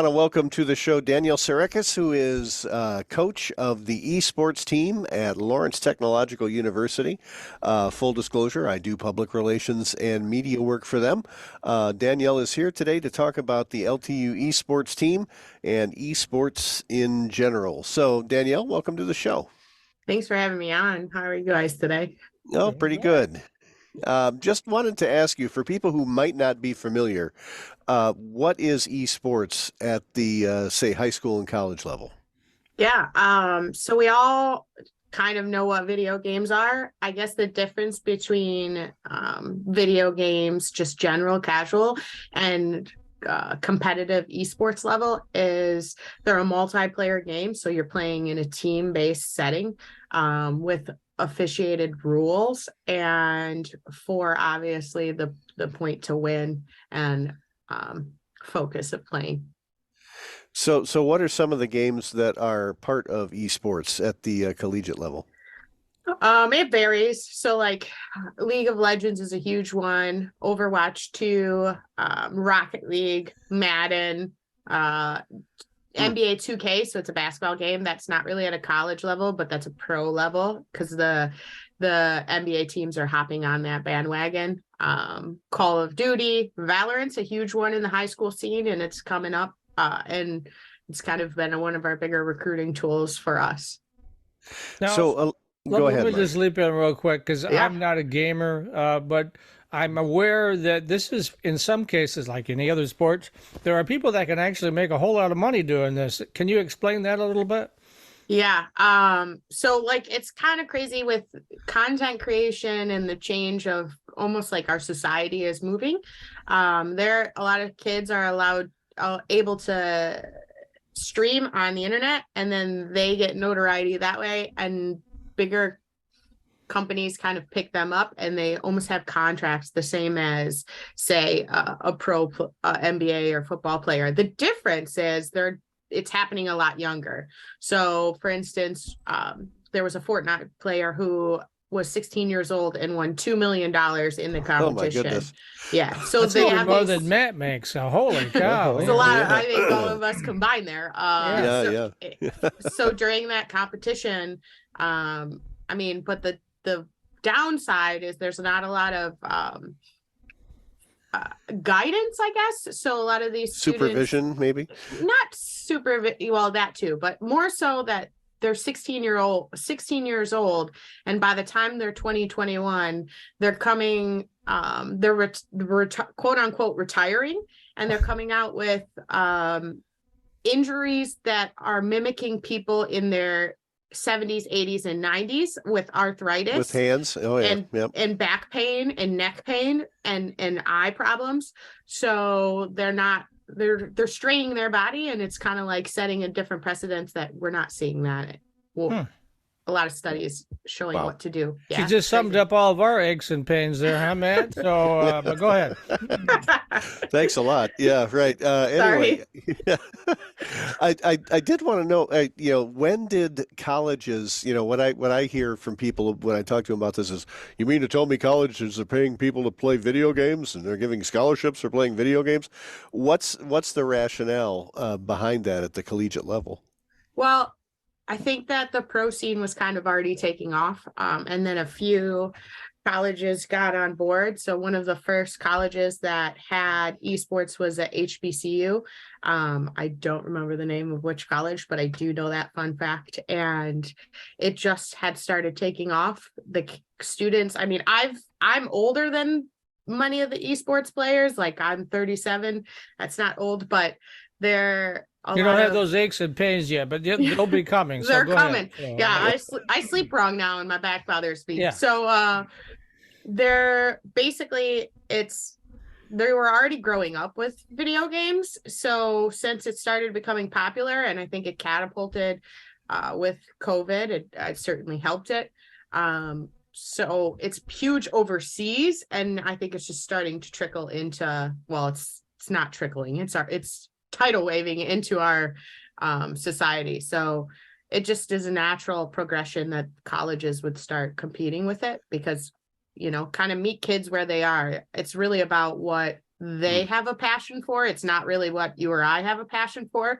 want to welcome to the show Danielle Sirekis, who is coach of the esports team at Lawrence Technological University. Full disclosure, I do public relations and media work for them. Danielle is here today to talk about the LTU esports team and esports in general. So, Danielle, welcome to the show. Thanks for having me on. How are you guys today? Oh, pretty good. Just wanted to ask you, for people who might not be familiar, what is esports at the, say, high school and college level? Yeah, so we all kind of know what video games are. I guess the difference between video games, just general casual, and competitive esports level is they're a multiplayer game. So you're playing in a team-based setting with officiated rules and for obviously the point to win and focus of playing. So what are some of the games that are part of esports at the collegiate level? It varies. So like League of Legends is a huge one, Overwatch 2, Rocket League, Madden, NBA 2K, so it's a basketball game that's not really at a college level, but that's a pro level because the NBA teams are hopping on that bandwagon. Call of Duty, Valorant's a huge one in the high school scene, and it's coming up, and it's kind of been one of our bigger recruiting tools for us. Now, So go let ahead, me Mike. just leap in real quick because Yeah. I'm not a gamer, but I'm aware that this is, in some cases, like any other sports, there are people that can actually make a whole lot of money doing this. Can you explain that a little bit? Yeah. So like it's kind of crazy with content creation and the change of almost like our society is moving. There a lot of kids are allowed able to stream on the internet and then they get notoriety that way and bigger companies kind of pick them up and they almost have contracts the same as say a pro NBA or football player. The difference is it's happening a lot younger. So for instance, there was a Fortnite player who was 16 years old and won $2 million in the Oh my competition. goodness. Yeah. So That's they even have more these, than Matt makes. So holy cow! it's a lot of, Yeah. I think all of us combined there. Yeah, So during that competition, I mean, but the downside is there's not a lot of guidance, I guess. So a lot of these students, supervision, maybe? not super well, that too, but more so that they're 16 years old, and by the time they're 2021, they're coming, they're quote unquote retiring, and they're coming out with injuries that are mimicking people in their 70s, 80s, and 90s with arthritis, With hands? Oh, yeah. and Yep. and back pain and neck pain and eye problems. So they're straining their body, and it's kind of like setting a different precedence that we're not seeing that. Well, a lot of studies showing Wow. what to do. She Yeah, just summed up all of our aches and pains there, huh, Matt? So, but go ahead. Thanks a lot. Yeah, right. Anyway, I did want to know, when did colleges, what I hear from people when I talk to them about this is, you mean to tell me colleges are paying people to play video games and they're giving scholarships for playing video games? What's the rationale behind that at the collegiate level? Well, I think that the pro scene was kind of already taking off, and then a few colleges got on board. So one of the first colleges that had esports was at HBCU. I don't remember the name of which college, but I do know that fun fact. And it just had started taking off. The students, I mean, I'm older than many of the esports players. Like I'm 37. That's not old, but they're You don't have those aches and pains yet, but they'll be coming. So they're go coming. ahead. Yeah, I sleep wrong now and my back bothers me. Yeah. So they're basically they were already growing up with video games. So since it started becoming popular, and I think it catapulted with COVID, it certainly helped it. So it's huge overseas, and I think it's just starting to trickle into, well, it's not trickling, it's tidal waving into our society. So it just is a natural progression that colleges would start competing with it because, kind of meet kids where they are. It's really about what they have a passion for. It's not really what you or I have a passion for.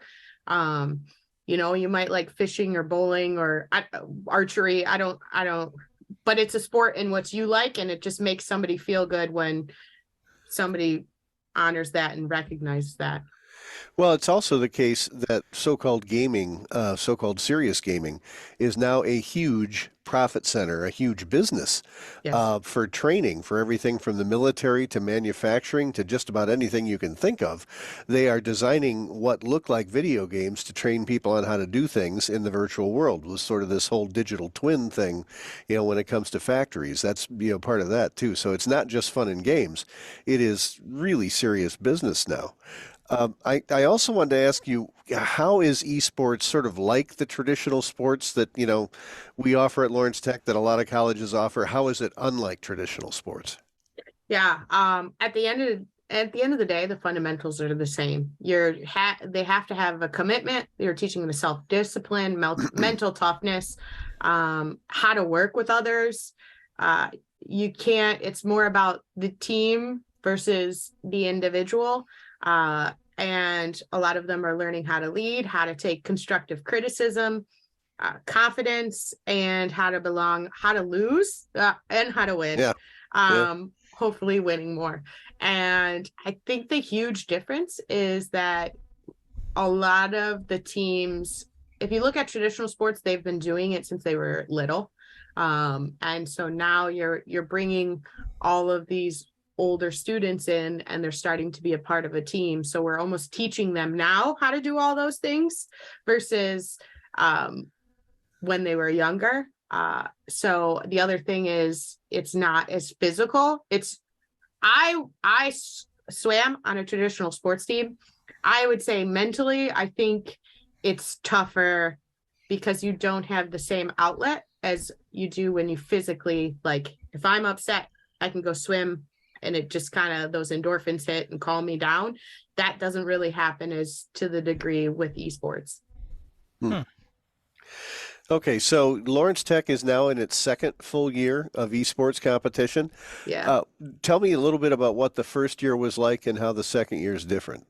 You might like fishing or bowling or archery. I don't, but it's a sport in what you like, and it just makes somebody feel good when somebody honors that and recognizes that. Well, it's also the case that so-called gaming, so-called serious gaming, is now a huge profit center, a huge business Yes. for training, for everything from the military to manufacturing to just about anything you can think of. They are designing what look like video games to train people on how to do things in the virtual world, with sort of this whole digital twin thing, when it comes to factories. That's, part of that too. So it's not just fun and games. It is really serious business now. I also wanted to ask you, how is esports sort of like the traditional sports that, we offer at Lawrence Tech, that a lot of colleges offer? How is it unlike traditional sports? Yeah. At the end of the day, the fundamentals are the same. They have to have a commitment. You're teaching them self-discipline, mental toughness, how to work with others. It's more about the team versus the individual. And a lot of them are learning how to lead, how to take constructive criticism, confidence, and how to belong, how to lose, and how to win. Yeah. Hopefully winning more. And I think the huge difference is that a lot of the teams, if you look at traditional sports, they've been doing it since they were little. And so now you're bringing all of these older students in, and they're starting to be a part of a team. So we're almost teaching them now how to do all those things versus when they were younger. So the other thing is, it's not as physical. I swam on a traditional sports team. I would say mentally, I think it's tougher because you don't have the same outlet as you do when you physically, like if I'm upset, I can go swim and it just kind of, those endorphins hit and calm me down. That doesn't really happen as to the degree with esports. Okay, so Lawrence Tech is now in its second full year of esports competition. Yeah. Tell me a little bit about what the first year was like and how the second year is different.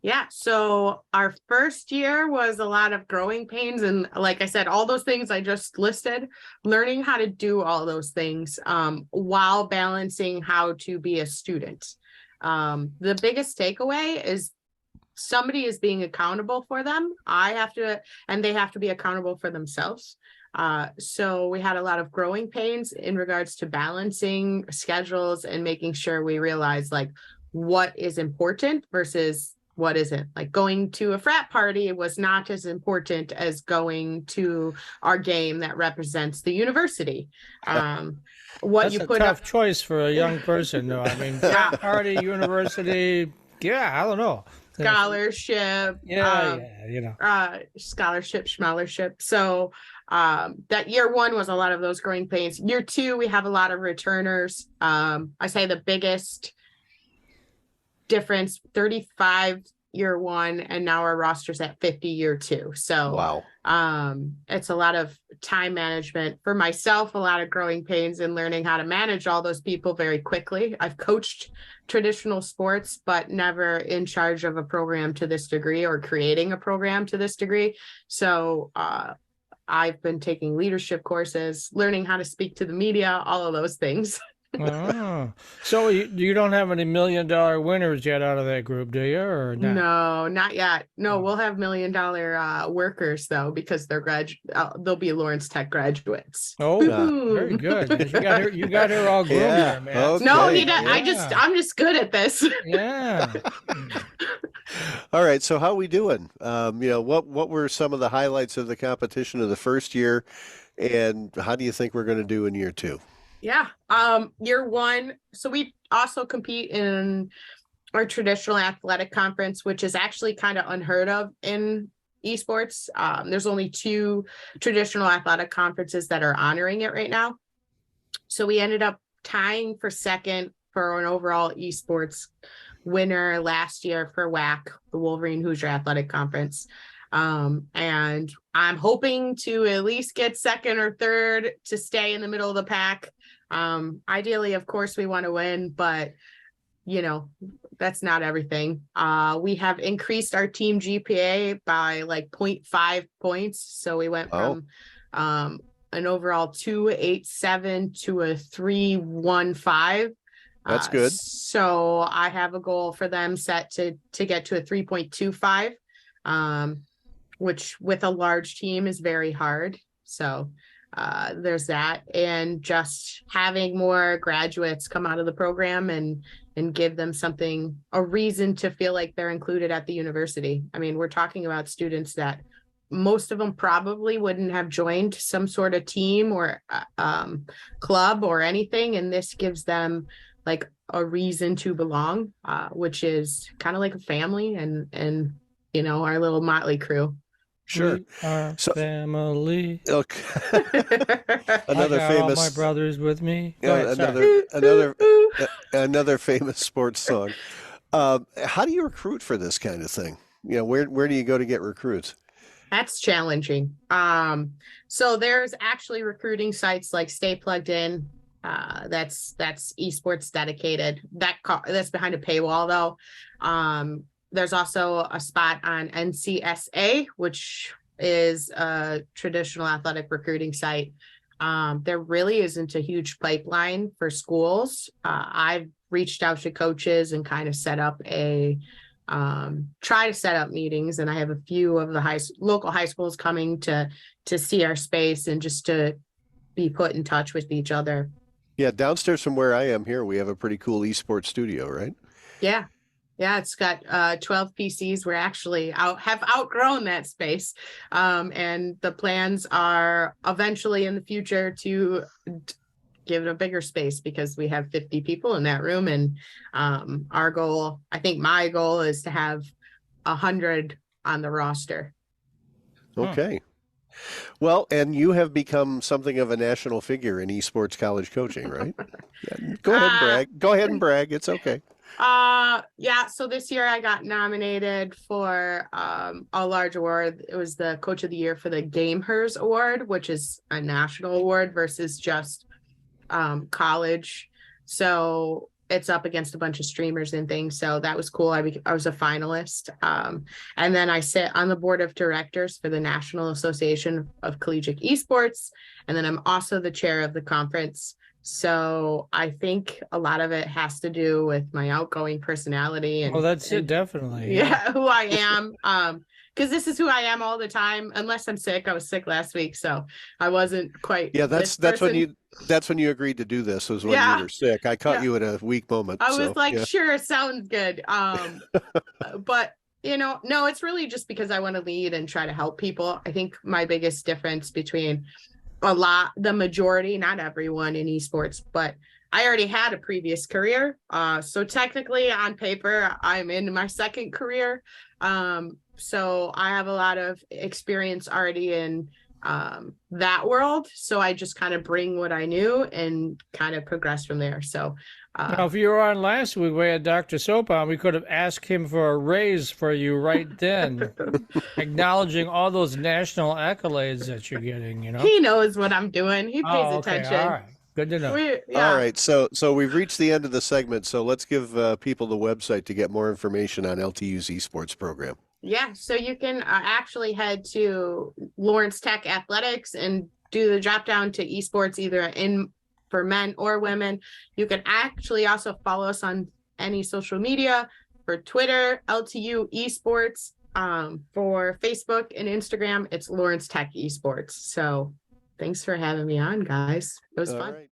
Yeah. So our first year was a lot of growing pains. And like I said, all those things I just listed, learning how to do all those things while balancing how to be a student. The biggest takeaway is somebody is being accountable for them. And they have to be accountable for themselves. So we had a lot of growing pains in regards to balancing schedules and making sure we realize like what is important versus what isn't. Like going to a frat party was not as important as going to our game that represents the university. That's a tough choice for a young person, though. I mean, frat party, university, I don't know. Scholarship, scholarship, schmolarship. So that year one was a lot of those growing pains. Year two, we have a lot of returners. I say the biggest difference, 35 year one, and now our roster's at 50 year two. So wow. It's a lot of time management for myself, a lot of growing pains and learning how to manage all those people very quickly. I've coached traditional sports, but never in charge of a program to this degree or creating a program to this degree. So I've been taking leadership courses, learning how to speak to the media, all of those things. So you don't have any $1 million winners yet out of that group, do you? Or not? No, not yet. No, we'll have $1 million workers though, because they'll be Lawrence Tech graduates. Oh, very good. You got her all groomed there, man. Okay. No, he does. I'm just good at this. Yeah. All right. So how are we doing? What were some of the highlights of the competition of the first year, and how do you think we're going to do in year two? Yeah. Year one. So we also compete in our traditional athletic conference, which is actually kind of unheard of in esports. There's only 2 traditional athletic conferences that are honoring it right now. So we ended up tying for second for an overall esports winner last year for WAC, the Wolverine Hoosier Athletic Conference. And I'm hoping to at least get second or third to stay in the middle of the pack. Ideally, of course, we want to win, but you know, that's not everything. We have increased our team GPA by like 0.5 points. So we went Oh. from an overall 287 to a 315. That's good. So I have a goal for them set to get to a 3.25, which with a large team is very hard. So there's that, and just having more graduates come out of the program and give them something, a reason to feel like they're included at the university. I mean, we're talking about students that most of them probably wouldn't have joined some sort of team or club or anything, and this gives them like a reason to belong, which is kind of like a family, and you know, our little motley crew. Sure. We are So- family. Okay. I Another got all my famous, brothers with me. Go ahead, sorry. another famous sports song. How do you recruit for this kind of thing? You know, where do you go to get recruits? That's challenging. So there's actually recruiting sites like Stay Plugged In. That's esports dedicated. That's behind a paywall though. There's also a spot on NCSA, which is a traditional athletic recruiting site. There really isn't a huge pipeline for schools. I've reached out to coaches and kind of set up try to set up meetings, and I have a few of the local high schools coming to see our space and just to be put in touch with each other. Yeah, downstairs from where I am here, we have a pretty cool esports studio, right? Yeah. It's got 12 PCs. We're actually have outgrown that space. And the plans are eventually in the future to give it a bigger space, because we have 50 people in that room. And our goal, I think my goal, is to have 100 on the roster. Okay. Well, and you have become something of a national figure in esports college coaching, right? Yeah, go ahead and brag. Go ahead and brag. It's okay. Yeah, so this year I got nominated for a large award. It was the Coach of the Year for the Gamers Award, which is a national award versus just college. So it's up against a bunch of streamers and things. So that was cool. I was a finalist. And then I sit on the board of directors for the National Association of Collegiate Esports. And then I'm also the chair of the conference. So I think a lot of it has to do with my outgoing personality. And, that's it, definitely. Yeah, who I am. Because this is who I am all the time, unless I'm sick. I was sick last week, so I wasn't quite. Yeah, that's when you agreed to do this, was when you were sick. I caught you at a weak moment. I was like, sure, sounds good. But no, it's really just because I want to lead and try to help people. I think my biggest difference between the majority, not everyone in esports, but I already had a previous career. So technically on paper, I'm in my second career. So I have a lot of experience already in that world. So I just kind of bring what I knew and kind of progress from there. So now, if you were on last week, we had Dr. Soap on, we could have asked him for a raise for you right then, acknowledging all those national accolades that you're getting, He knows what I'm doing. He pays attention. All right. Good to know. All right. So we've reached the end of the segment. So let's give people the website to get more information on LTU's esports program. Yeah. So you can actually head to Lawrence Tech Athletics and do the drop down to esports, either for men or women. You can actually also follow us on any social media. For Twitter, LTU Esports. For Facebook and Instagram, it's Lawrence Tech Esports. So thanks for having me on, guys. It was fun. Right.